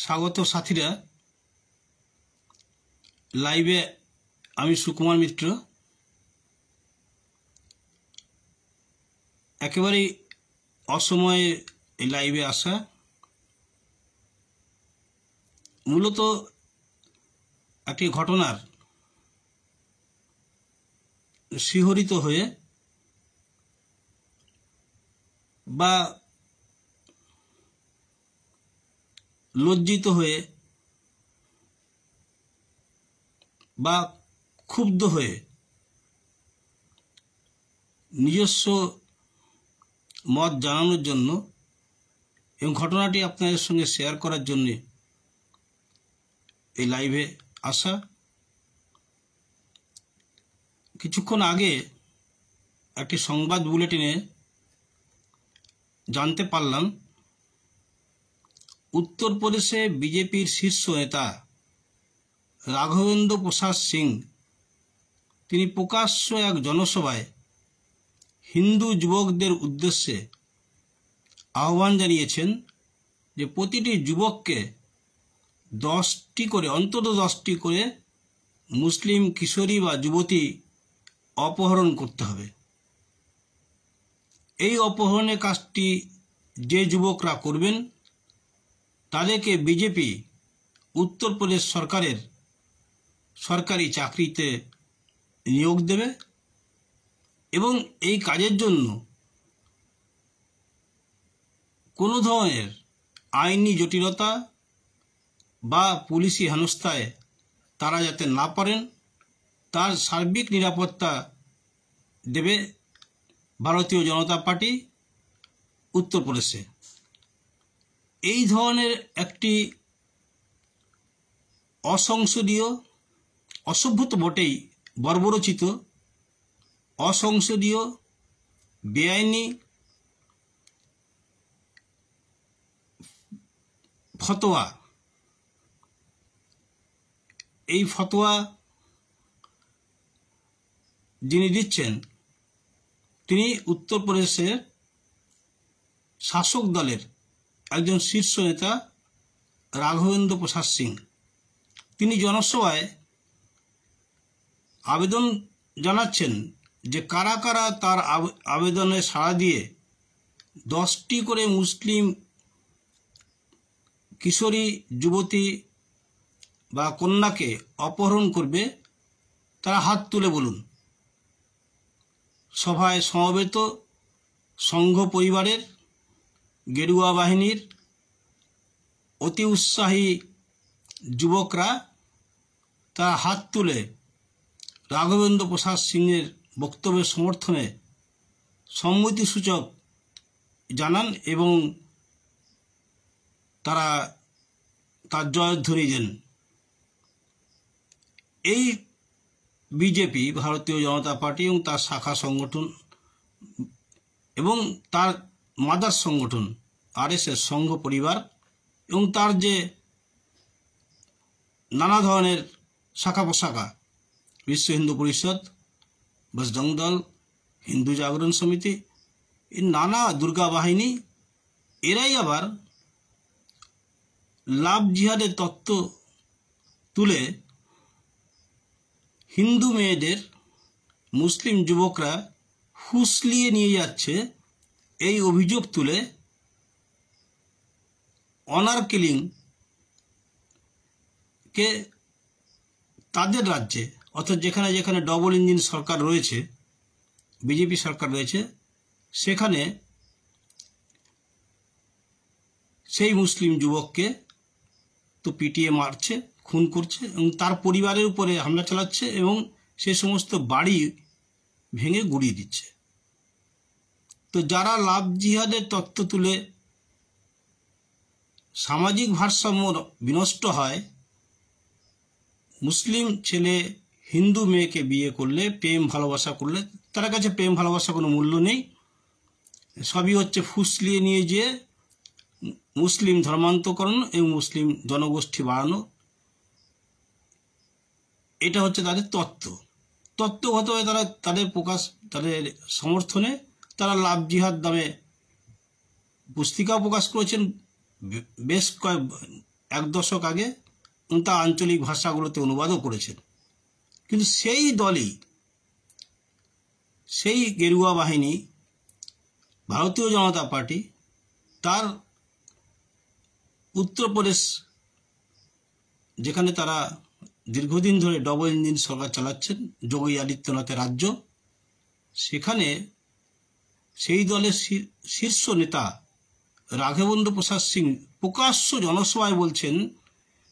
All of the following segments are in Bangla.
স্বাগত সাথীরা, লাইভে আমি সুকুমার মিত্র। একেবারেই অসময়ে এই লাইভে আসা, মূলত একটি ঘটনার শিহরিত হয়ে বা লজ্জিত হয়ে বা ক্ষুব্ধ হয়ে নিজস্ব মত জানানোর জন্য এবং ঘটনাটি আপনাদের সঙ্গে শেয়ার করার জন্য এই লাইভে আসা। কিছুক্ষণ আগে একটি সংবাদ বুলেটিনে জানতে পারলাম উত্তরপ্রদেশে বিজেপির শীর্ষ নেতা রাঘবেন্দ্র প্রসাদ সিং তিনি প্রকাশ্য এক জনসভায় হিন্দু যুবকদের উদ্দেশ্যে আহ্বান জানিয়েছেন যে প্রতিটি যুবককে 10টি করে, অন্তত 10টি করে মুসলিম কিশোরী বা যুবতী অপহরণ করতে হবে। এই অপহরণের কাজটি যে যুবকরা করবেন তাদেরকে বিজেপি উত্তরপ্রদেশ সরকারের সরকারি চাকরিতে নিয়োগ দেবে এবং এই কাজের জন্য কোনো ধরনের আইনি জটিলতা বা পুলিশি হেনস্থায় তারা যাতে না পারেন তার সার্বিক নিরাপত্তা দেবে ভারতীয় জনতা পার্টি উত্তরপ্রদেশে। এই ধরনের একটি অসংসদীয়, অসভ্য তো বটেই, বর্বরচিত, অসংসদীয়, বেআইনি ফতোয়া, এই ফতোয়া যিনি দিচ্ছেন তিনি উত্তরপ্রদেশের শাসক দলের একজন শীর্ষ নেতা রাঘবেন্দ্র প্রসাদ সিং। তিনি জনসভায় আবেদন জানাচ্ছেন যে কারা কারা তার আবেদনে সাড়া দিয়ে 10টি করে মুসলিম কিশোরী যুবতী বা কন্যাকে অপহরণ করবে তারা হাত তুলে বলুন। সভায় সমবেত সংঘ পরিবারের গেরুয়া বাহিনীর অতি উৎসাহী যুবকরা তারা হাত তুলে রাঘবেন্দ্র প্রসাদ সিংয়ের বক্তব্যের সমর্থনে সম্মতিসূচক জানান এবং তারা তার জয়ধ্বনি দেন। এই বিজেপি, ভারতীয় জনতা পার্টি এবং তার শাখা সংগঠন এবং তার মাদার সংগঠন আরএসএস সংঘ পরিবার এবং তার যে নানা ধরনের শাখা প্রশাখা, বিশ্ব হিন্দু পরিষদ, বজরং দল, হিন্দু জাগরণ সমিতি, এই নানা দুর্গা বাহিনী, এরাই আবার লাভ জিহাদের তত্ত্ব তুলে হিন্দু মেয়েদের মুসলিম যুবকরা ফুসলিয়ে নিয়ে যাচ্ছে এই অভিযোগ তুলে অনার কিলিং কে তাদের রাজ্যে, অর্থাৎ যেখানে যেখানে ডবল ইঞ্জিন সরকার রয়েছে, বিজেপি সরকার রয়েছে, সেখানে সেই মুসলিম যুবককে তো পিটিয়ে মারছে, খুন করছে এবং তার পরিবারের উপরে হামলা চালাচ্ছে এবং সে সমস্ত বাড়ি ভেঙে গুড়িয়ে দিচ্ছে। তো যারা লাভ জিহাদের তত্ত্ব তুলে সামাজিক ভারসাম্য বিনষ্ট হয়, মুসলিম ছেলে হিন্দু মেয়েকে বিয়ে করলে, প্রেম ভালোবাসা করলে, তার কাছে প্রেম ভালোবাসা কোনো মূল্য নেই, সবই হচ্ছে ফুসলিয়ে নিয়ে যেয়ে মুসলিম ধর্মান্তকরণ এবং মুসলিম জনগোষ্ঠী বাড়ানো, এটা হচ্ছে তাদের তত্ত্বগতভাবে তারা তাদের সমর্থনে তারা লাভ জিহাদ নামে পুস্তিকা প্রকাশ করেছেন। বেশ এক দশক আগে তা আঞ্চলিক ভাষাগুলোতে অনুবাদও করেছেন। কিন্তু সেই দলই, সেই গেরুয়া বাহিনী ভারতীয় জনতা পার্টি তার উত্তরপ্রদেশ, যেখানে তারা দীর্ঘদিন ধরে ডবল ইঞ্জিন সরকার চালাচ্ছেন, যোগী আদিত্যনাথের রাজ্য, সেখানে সেই দলের শীর্ষ নেতা রাঘবেন্দ্র প্রসাদ সিং প্রকাশ্য জনসভায় বলছেন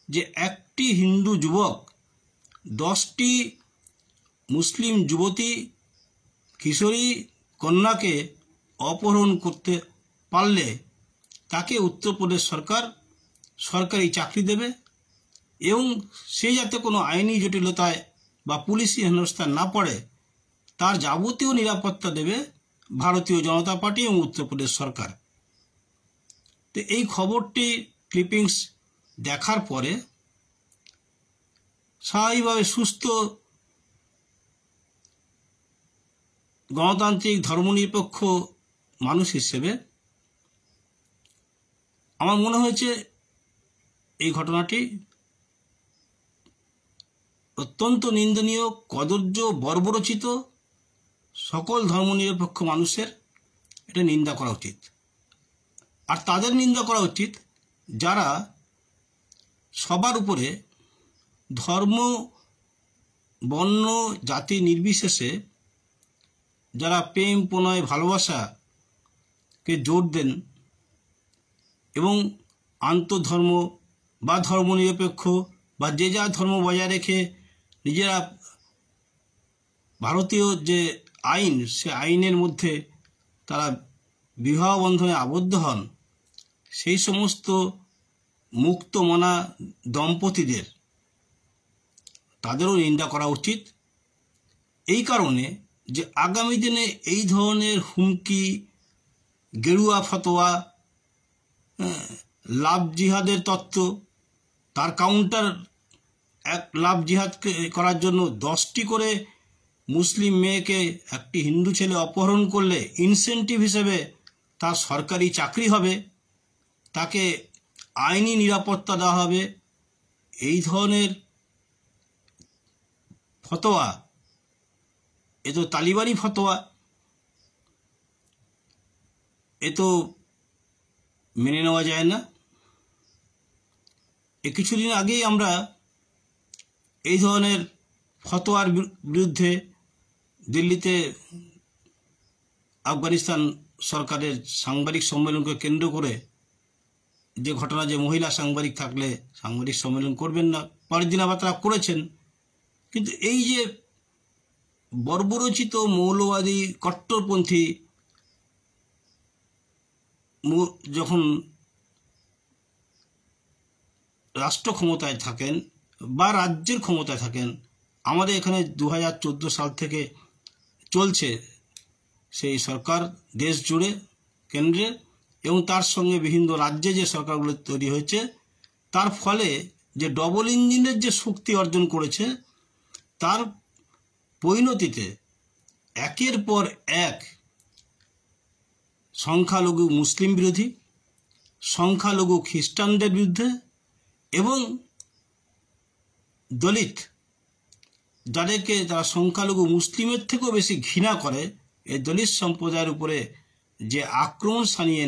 যে একটি হিন্দু যুবক 10টি মুসলিম যুবতী কিশোরী কন্যাকে অপহরণ করতে পারলে তাকে উত্তরপ্রদেশ সরকার সরকারি চাকরি দেবে এবং সে যাতে কোনো আইনি জটিলতায় বা পুলিশি হেনস্থায় না পড়ে তার যাবতীয় নিরাপত্তা দেবে ভারতীয় জনতা পার্টি এবং উত্তরপ্রদেশ সরকার। তো এই খবরটি ক্লিপিংস দেখার পরে স্বাভাবিকভাবে সুস্থ গণতান্ত্রিক ধর্মনিরপেক্ষ মানুষ হিসেবে আমার মনে হয়েছে এই ঘটনাটি অত্যন্ত নিন্দনীয়, কদর্য, বর্বরচিত। সকল ধর্মনিরপেক্ষ মানুষের এটা নিন্দা করা উচিত। আর তাদের নিন্দা করা উচিত যারা সবার উপরে ধর্ম, বর্ণ, জাতি নির্বিশেষে যারা প্রেম, প্রণয়, ভালোবাসাকে জোর দেন এবং আন্তধর্ম বা ধর্মনিরপেক্ষ বা যে যা ধর্ম বজায় রেখে নিজেরা ভারতীয় যে আইন, সে আইনের মধ্যে তারা বিবাহ বন্ধনে আবদ্ধ হন, সেই সমস্ত মুক্তমনা দম্পতিদের তাদেরও নিন্দা করা উচিত। এই কারণে যে আগামী দিনে এই ধরনের হুমকি, গেরুয়া ফতোয়া, লাভ জিহাদের তত্ত্ব, তার কাউন্টার এক লাভ জিহাদ করার জন্য 10টি করে মুসলিম মেয়েকে একটি হিন্দু ছেলে অপহরণ করলে ইনসেন্টিভ হিসেবে তার সরকারি চাকরি হবে, তাকে আইনি নিরাপত্তা দেওয়া হবে, এই ধরনের ফতোয়া এ তো তালিবানি ফতোয়া, এ তো মেনে নেওয়া যায় না। কিছুদিন আগেই আমরা এই ধরনের ফতোয়ার বিরুদ্ধে দিল্লিতে আফগানিস্তান সরকারের সাংবাদিক সম্মেলনকে কেন্দ্র করে যে ঘটনা, যে মহিলা সাংবাদিক থাকলে সাংবাদিক সম্মেলন করবেন না, পরের দিন আবার তারা করেছেন। কিন্তু এই যে বর্বরচিত মৌলবাদী কট্টরপন্থী যখন রাষ্ট্র ক্ষমতায় থাকেন বা রাজ্যের ক্ষমতায় থাকেন, আমাদের এখানে 2014 সাল থেকে চলছে সেই সরকার দেশ জুড়ে কেন্দ্রে, এবং তার সঙ্গে বিভিন্ন রাজ্যে যে সরকারগুলো তৈরি হয়েছে, তার ফলে যে ডবল ইঞ্জিনের যে শক্তি অর্জন করেছে, তার পরিণতিতে একের পর এক সংখ্যালঘু মুসলিম বিরোধী, সংখ্যালঘু খ্রিস্টানদের বিরুদ্ধে এবং দলিত, যাদেরকে যারা সংখ্যালঘু মুসলিমের থেকেও বেশি ঘৃণা করে, এই দলিত সম্প্রদায়ের উপরে যে আক্রমণ সানিয়ে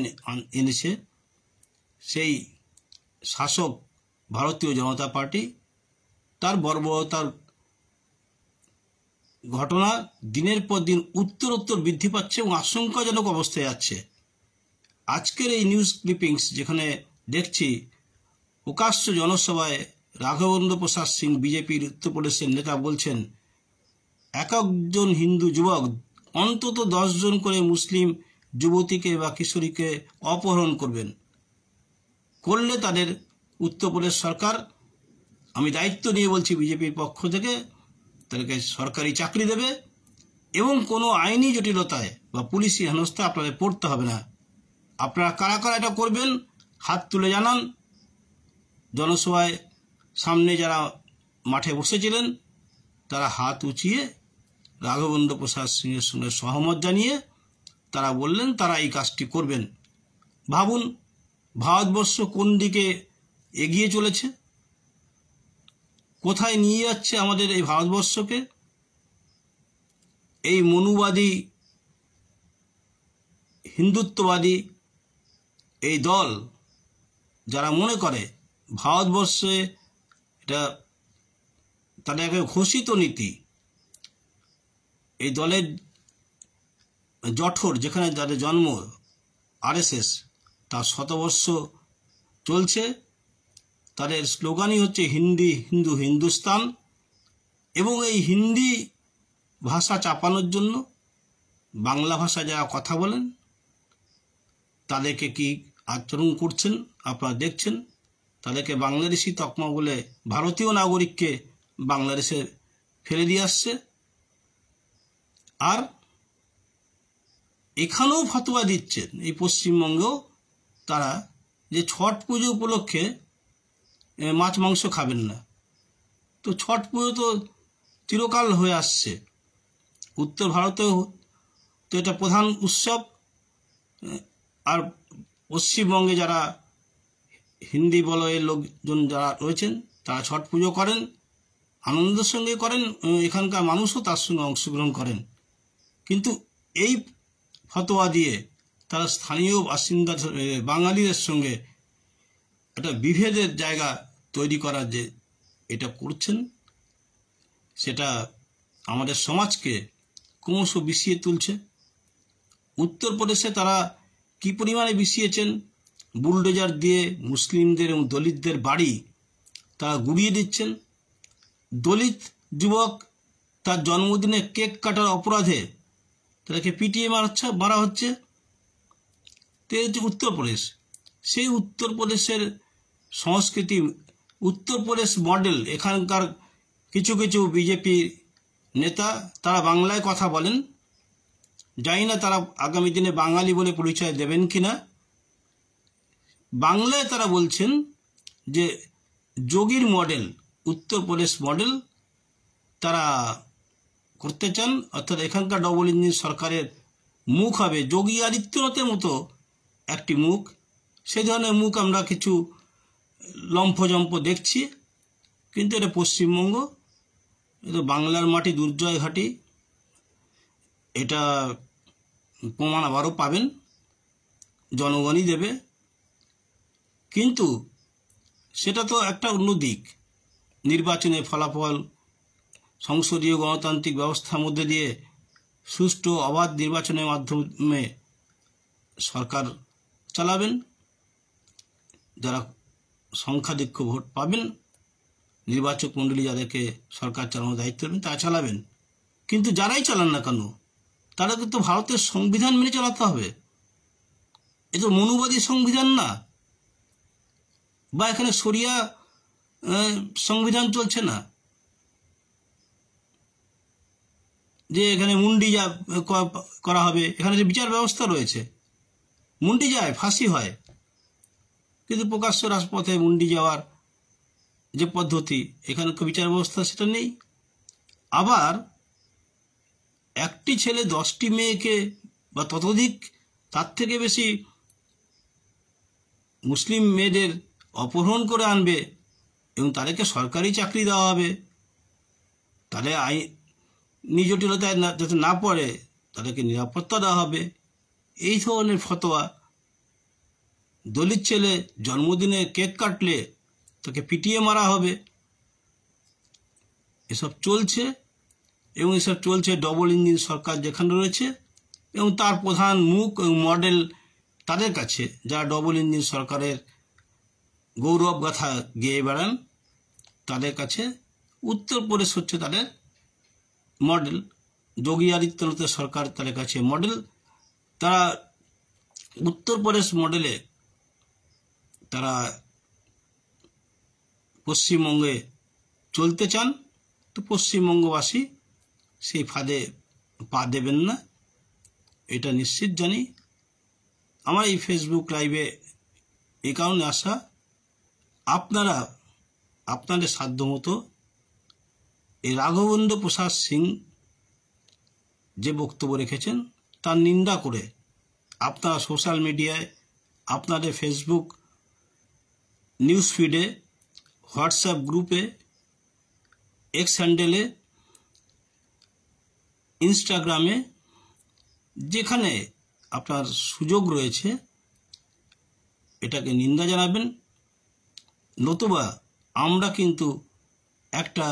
এনেছে সেই শাসক ভারতীয় জনতা পার্টি, তার বর্বরতার ঘটনা দিনের পর দিন উত্তরোত্তর বৃদ্ধি পাচ্ছে এবং আশঙ্কাজনক অবস্থায় যাচ্ছে। আজকের এই নিউজ ক্লিপিংস যেখানে দেখছি প্রকাশ্য জনসভায় রাঘবেন্দ্র প্রসাদ সিং বিজেপির উত্তরপ্রদেশের নেতা বলছেন এক একজন হিন্দু যুবক অন্তত 10 জন করে মুসলিম যুবতীকে বা কিশোরীকে অপহরণ করলে তাদের উত্তরপ্রদেশ সরকার, আমি দায়িত্ব নিয়ে বলছি বিজেপির পক্ষ থেকে, তাদেরকে সরকারি চাকরি দেবে এবং কোনো আইনি জটিলতায় বা পুলিশি হেনস্থায় আপনাদের পড়তে হবে না। আপনারা কারা কারা এটা করবেন হাত তুলে জানান। জনসভায় সামনে যারা মাঠে বসেছিলেন তারা হাত উঁচিয়ে রাঘবেন্দ্র প্রসাদ সিংয়ের সঙ্গে সহমত জানিয়ে তারা বললেন তারা এই কাজটি করবেন। ভাবুন ভারতবর্ষ কোন দিকে এগিয়ে চলেছে, কোথায় নিয়ে যাচ্ছে আমাদের এই ভারতবর্ষকে। এই মনুবাদী হিন্দুত্ববাদী এই দল যারা মনে করে ভারতবর্ষে এটা তাদের একটা ঘোষিত নীতি, এই দলের জঠর যেখানে তাদের জন্ম আরএসএস, তার শতবর্ষ চলছে। তাদের স্লোগানই হচ্ছে হিন্দি হিন্দু হিন্দুস্তান, এবং এই হিন্দি ভাষা চাপানোর জন্য বাংলা ভাষা যারা কথা বলেন তাদেরকে কি আচরণ করছেন আপনারা দেখছেন। তাদেরকে বাংলাদেশি তকমা বলে ভারতীয় নাগরিককে বাংলাদেশে ফেলে দিয়ে আসছে। আর এখানেও ফতোয়া দিচ্ছেন এই পশ্চিমবঙ্গেও তারা, যে ছট পুজো উপলক্ষে মাছ মাংস খাবেন না। তো ছট পুজো তো চিরকাল হয়ে আসছে, উত্তর ভারতেও তো এটা প্রধান উৎসব। আর পশ্চিমবঙ্গে যারা হিন্দি বলয়ের লোকজন যারা রয়েছেন তারা ছট পুজো করেন, আনন্দের সঙ্গে করেন, এখানকার মানুষও তার সঙ্গে অংশগ্রহণ করেন। কিন্তু এই ফতোয়া দিয়ে তারা স্থানীয় বাসিন্দা বাঙালিদের সঙ্গে একটা বিভেদের জায়গা তৈরি করার যে এটা করছেন, সেটা আমাদের সমাজকে ক্রমশ বিষিয়ে তুলছে। উত্তরপ্রদেশে তারা কি পরিমাণে বিষিয়েছেন, বুলডোজার দিয়ে মুসলিমদের এবং দলিতদের বাড়ি তারা গুড়িয়ে দিচ্ছেন। দলিত যুবক তার জন্মদিনে কেক কাটার অপরাধে তাদেরকে পিটিয়ে মারা হচ্ছে। তো এই হচ্ছে উত্তরপ্রদেশ। সেই উত্তরপ্রদেশের সংস্কৃতি, উত্তরপ্রদেশ মডেল, এখানকার কিছু কিছু বিজেপি নেতা তারা বাংলায় কথা বলেন, জানি না তারা আগামী দিনে বাঙালি বলে পরিচয় দেবেন কিনা। বাংলায় তারা বলছেন যে যোগীর মডেল, উত্তরপ্রদেশ মডেল তারা করতে চান, অর্থাৎ এখানকার ডবল ইঞ্জিন সরকারের মুখ হবে যোগী আদিত্যনাথের মতো একটি মুখ। সেই ধরনের মুখ আমরা কিছু লম্ফজম্প দেখছি, কিন্তু এটা পশ্চিমবঙ্গ, এটা বাংলার মাটি, দুর্জয় ঘাটি, এটা প্রমাণ আবারও পাবেন, জনগণই দেবে। কিন্তু সেটা তো একটা অন্য দিক। নির্বাচনের ফলাফল, সংসদীয় গণতান্ত্রিক ব্যবস্থার মধ্যে দিয়ে সুষ্ঠু অবাধ নির্বাচনের মাধ্যমে সরকার চালাবেন, যারা সংখ্যাধিক্য ভোট পাবেন, নির্বাচক মণ্ডলী যাদেরকে সরকার চালানোর দায়িত্ব দেবেন তারা চালাবেন। কিন্তু যারাই চালান না কেন তাদেরকে তো ভারতের সংবিধান মেনে চালাতে হবে। এ তো মনুবাদী সংবিধান না, বা এখানে শরিয়া সংবিধান চলছে না যে এখানে মুন্ডি যা করা হবে। এখানে যে বিচার ব্যবস্থা রয়েছে, মুন্ডি যায় ফাঁসি হয়, কিন্তু প্রকাশ্য রাজপথে মুন্ডি যাওয়ার যে পদ্ধতি, এখানকার বিচার ব্যবস্থা সেটা নেই। আবার একটি ছেলে 10টি মেয়েকে বা ততোধিক তার থেকে বেশি মুসলিম মেয়েদের অপহরণ করে আনবে এবং তাদেরকে সরকারি চাকরি দেওয়া হবে, তাদের আইনি জটিলতায় যাতে না পড়ে তাদেরকে নিরাপত্তা দেওয়া হবে। এই ধরনের ফতোয়া। দলিত ছেলে জন্মদিনে কেক কাটলে তাকে পিটিয়ে মারা হবে, এসব চলছে। এবং এসব চলছে ডবল ইঞ্জিন সরকার যেখানে রয়েছে, এবং তার প্রধান মুখ এবং মডেল তাদের কাছে, যারা ডবল ইঞ্জিন সরকারের গৌরব গাথা গেয়ে বেড়ান, তাদের কাছে উত্তরপ্রদেশ হচ্ছে তাদের মডেল। যোগী আদিত্যনাথের সরকার তাদের কাছে মডেল। তারা উত্তরপ্রদেশ মডেলে তারা পশ্চিমবঙ্গে চলতে চান। তো পশ্চিমবঙ্গবাসী সেই ফাঁদে পা দেবেন না, এটা নিশ্চিত জানি। আমার এই ফেসবুক লাইভে এই কারণে আসা, আপনারা আপনাদের সাধ্যমতো এই রাঘবেন্দ্র প্রসাদ সিং যে বক্তব্য রেখেছেন তার নিন্দা করে আপনারা সোশ্যাল মিডিয়ায়, আপনাদের ফেসবুক নিউজ ফিডে, হোয়াটসঅ্যাপ গ্রুপে, এক্স হ্যান্ডেলে, ইনস্টাগ্রামে, যেখানে আপনার সুযোগ রয়েছে এটাকে নিন্দা জানাবেন। নতুবা আমরা কিন্তু একটা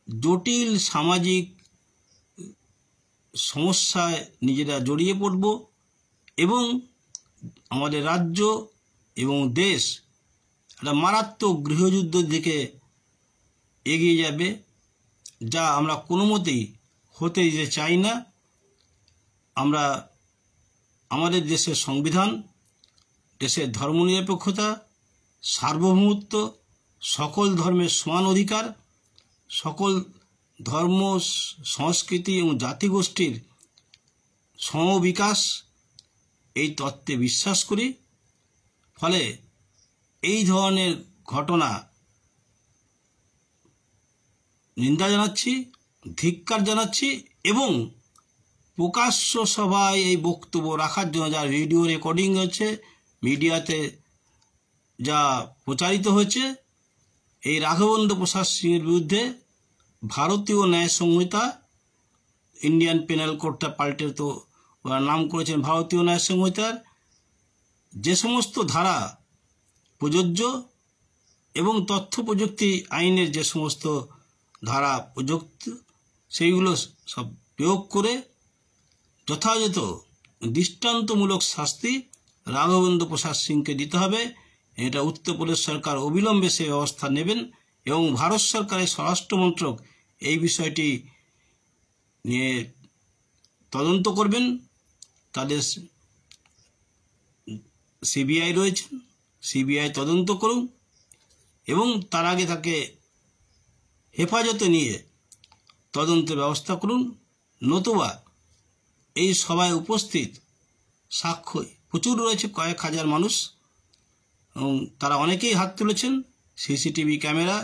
জটিল সামাজিক সমস্যায় নিজেরা জড়িয়ে পড়ব এবং আমাদের রাজ্য এবং দেশ একটা মারাত্মক গৃহযুদ্ধের দিকে এগিয়ে যাবে, যা আমরা কোনো মতেই হতে দিতে চাই না। আমরা আমাদের দেশের সংবিধান, দেশের ধর্মনিরপেক্ষতা, সার্বভৌমত্ব, সকল ধর্মের সমান অধিকার, সকল ধর্ম, সংস্কৃতি এবং জাতিগোষ্ঠীর সমবিকাশ, এই তত্ত্বে বিশ্বাস করি। ফলে এই ধরনের ঘটনা নিন্দা জানাচ্ছি, ধিক্কার জানাচ্ছি এবং প্রকাশ্য সভায় এই বক্তব্য রাখার জন্য যা ভিডিও রেকর্ডিং হয়েছে, মিডিয়াতে যা প্রচারিত হয়েছে, এই রাঘবেন্দ্র প্রসাদ সিংয়ের বিরুদ্ধে ভারতীয় ন্যায় সংহিতা, ইন্ডিয়ান পেনাল কোডটা পাল্টে তো ওরা নাম করেছেন ভারতীয় ন্যায় সংহিতার যে সমস্ত ধারা প্রযোজ্য এবং তথ্য প্রযুক্তি আইনের যে সমস্ত ধারা প্রযুক্ত, সেইগুলো সব প্রয়োগ করে যথাযথ দৃষ্টান্তমূলক শাস্তি রাঘবেন্দ্র প্রসাদ সিংকে দিতে হবে। এটা উত্তরপ্রদেশ সরকার অবিলম্বে সে ব্যবস্থা নেবেন এবং ভারত সরকারের স্বরাষ্ট্র মন্ত্রক এই বিষয়টি নিয়ে তদন্ত করবেন। তাদের সিবিআই রয়েছে, সিবিআই তদন্ত করুন এবং তার আগে তাকে হেফাজতে নিয়ে তদন্তের ব্যবস্থা করুন। নতুবা এই সভায় উপস্থিত সাক্ষ্য প্রচুর রয়েছে, কয়েক হাজার মানুষ, এবং তারা অনেকেই হাত তুলেছেন। সিসিটিভি ক্যামেরা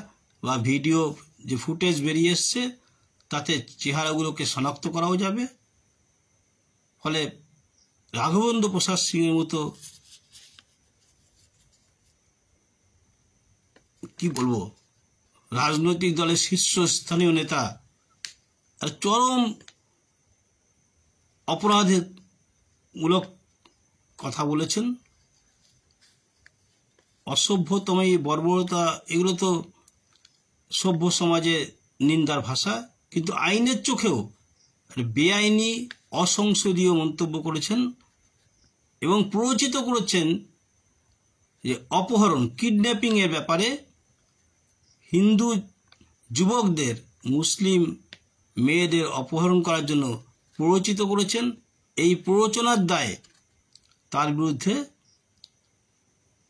বা ভিডিও যে ফুটেজ বেরিয়ে এসছে তাতে চেহারাগুলোকে শনাক্ত করাও যাবে। ফলে রাঘবেন্দ্র প্রসাদ সিংয়ের মতো কি বলবো রাজনৈতিক দলের শীর্ষস্থানীয় নেতা আর চরম অপরাধমূলক কথা বলেছেন, অসভ্যতম এই বর্বরতা, এগুলো তো সভ্য সমাজে নিন্দার ভাষা। কিন্তু আইনের চোখেও বেআইনি অসংসদীয় মন্তব্য করেছেন এবং প্ররোচিত করেছেন যে অপহরণ, কিডন্যাপিং এর ব্যাপারে হিন্দু যুবকদের মুসলিম মেয়েদের অপহরণ করার জন্য প্ররোচিত করেছেন। এই প্ররোচনার দায়ে তার বিরুদ্ধে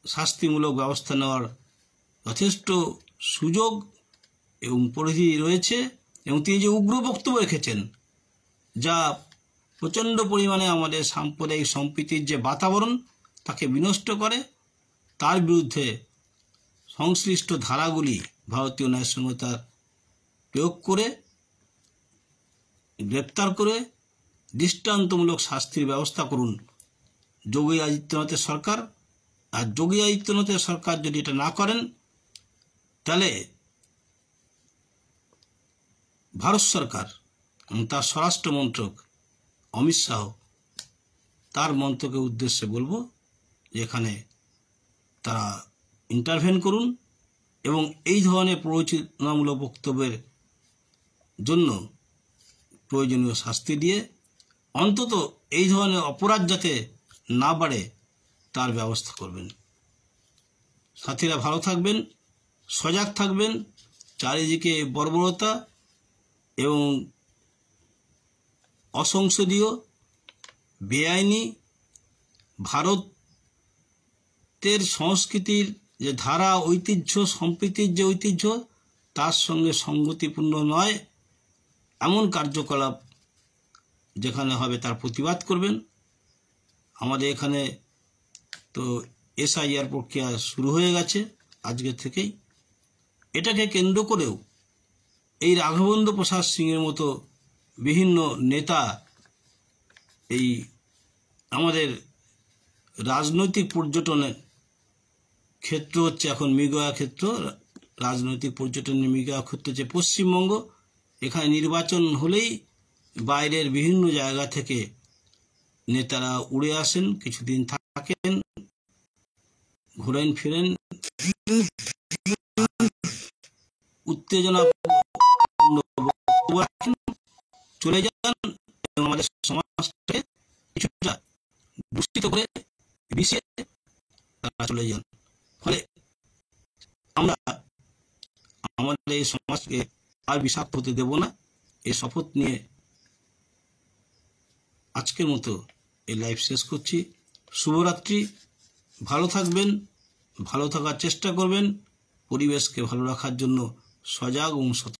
শাস্তিমূলক ব্যবস্থা নেওয়ার যথেষ্ট সুযোগ এবং পরিধি রয়েছে এবং তিনি যে উগ্র বক্তব্য রেখেছেন যা প্রচণ্ড পরিমাণে আমাদের সাম্প্রদায়িক সম্প্রীতির যে বাতাবরণ তাকে বিনষ্ট করে, তার বিরুদ্ধে সংশ্লিষ্ট ধারাগুলি ভারতীয় ন্যায় সংহিতার প্রয়োগ করে গ্রেপ্তার করে দৃষ্টান্তমূলক শাস্তির ব্যবস্থা করুন যোগী আদিত্যনাথের সরকার। আর যোগী আদিত্যনাথের সরকার যদি এটা না করেন তাহলে ভারত সরকার এবং তার স্বরাষ্ট্র মন্ত্রক অমিত শাহ, তার মন্ত্রকের উদ্দেশ্যে বলবো যে এখানে তারা ইন্টারভেন করুন এবং এই ধরনের প্ররোচনামূলক বক্তব্যের জন্য প্রয়োজনীয় শাস্তি দিয়ে অন্তত এই ধরনের অপরাধ যাতে না বাড়ে তার ব্যবস্থা করবেন। সাথীরা ভালো থাকবেন, সজাগ থাকবেন। চারিদিকে বর্বরতা এবং অসংসদীয় বেআইনি ভারতের সংস্কৃতির যে ধারা, ঐতিহ্য, সম্প্রীতির যে ঐতিহ্য তার সঙ্গে সঙ্গতিপূর্ণ নয় এমন কার্যকলাপ যেখানে হবে তার প্রতিবাদ করবেন। আমাদের এখানে তো এসআইআর প্রক্রিয়া শুরু হয়ে গেছে আজকের থেকেই। এটাকে কেন্দ্র করেও এই রাঘবেন্দ্র প্রসাদ সিংয়ের মতো বিভিন্ন নেতা এই আমাদের রাজনৈতিক পর্যটনের ক্ষেত্র হচ্ছে এখন মৃগয়া ক্ষেত্র, রাজনৈতিক পর্যটনের মৃগয়া ক্ষেত্র হচ্ছে পশ্চিমবঙ্গ। এখানে নির্বাচন হলেই বাইরের বিভিন্ন জায়গা থেকে নেতারা উড়ে আসেন, কিছুদিন থাকেন, ঘুরেন ফিরেন, উত্তেজনা বক্তব্য রাখেন, চলে যান এবং আমাদের সমাজটাকে কিছুটা দূষিত করে বিষে তারা চলে যান। ফলে আমরা আমাদের এই সমাজকে আর বিষাক্ত হতে দেব না, এই শপথ নিয়ে আজকের মতো এই লাইভ শেষ করছি। শুভরাত্রি। ভালো থাকবেন, ভালো থাকার চেষ্টা করবেন, পরিবেশকে ভালো রাখার জন্য সজাগ এবং